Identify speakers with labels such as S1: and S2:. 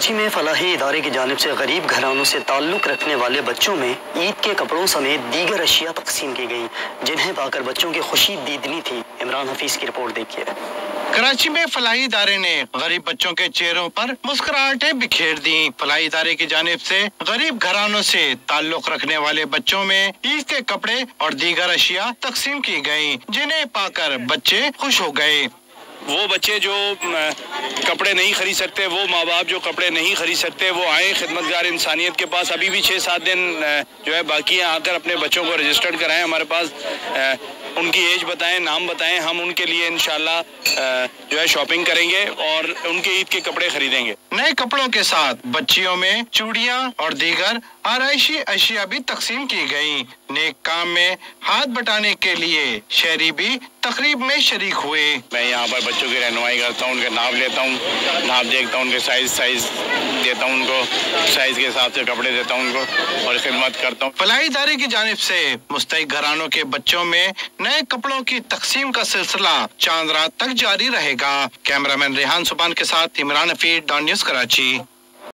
S1: کراچی میں فلاحی ادارے کی جانب سے غریب گھرانوں سے تعلق رکھنے والے بچوں میں عید کے کپڑوں سمیت دیگر اشیاء تقسیم کی گئیں، جنہیں پا کر بچوں کی خوشی دیدنی تھی۔ عمران حفیظ کی رپورٹ دیکھیے۔
S2: کراچی میں فلاحی ادارے نے غریب بچوں کے چہروں پر مسکراہٹیں بکھیر دیں۔ فلاحی ادارے کی جانب سے غریب گھرانوں سے تعلق رکھنے والے بچوں میں عید کے کپڑے اور دیگر اشیاء تقسیم کی گئیں، جنہیں پا کر بچے خوش ہو گئے۔
S3: وہ بچے جو کپڑے نہیں خرید سکتے، وہ ماں باپ جو کپڑے نہیں خرید سکتے، وہ آئیں خدمتگار انسانیت کے پاس۔ ابھی بھی 6-7 دن جو ہے باقی ہیں، آ کر اپنے بچوں کو رجسٹرڈ کرائیں ہمارے پاس، ان کی ایج بتائیں، نام بتائیں، ہم ان کے لیے انشاءاللہ جو ہے شاپنگ کریں گے اور ان کے عید کے کپڑے خریدیں گے۔
S2: نئے کپڑوں کے ساتھ بچیوں میں چوڑیاں اور دیگر آرائشی اشیاء بھی تقسیم کی گئیں۔ نیک کام میں ہاتھ بٹانے کے لیے شہری بھی تقریب میں شریک ہوئے۔
S3: میں یہاں پر بچوں کی رہنمائی کرتا ہوں، ان کے ناپ لیتا ہوں، ناپ دیکھتا ہوں، ان کے سائز دیتا ہوں، ان کو سائز کے حساب سے کپڑے دیتا ہوں ان کو اور خدمت کرتا ہوں۔
S2: فلاحی ادارے کی جانب سے مستحق گھرانوں کے بچوں میں نئے کپڑوں کی تقسیم کا سلسلہ چاند رات تک جاری رہے گا۔ کیمرہ مین ریحان سبحان کے ساتھ عمران حفیظ، ڈان نیوز کراچی۔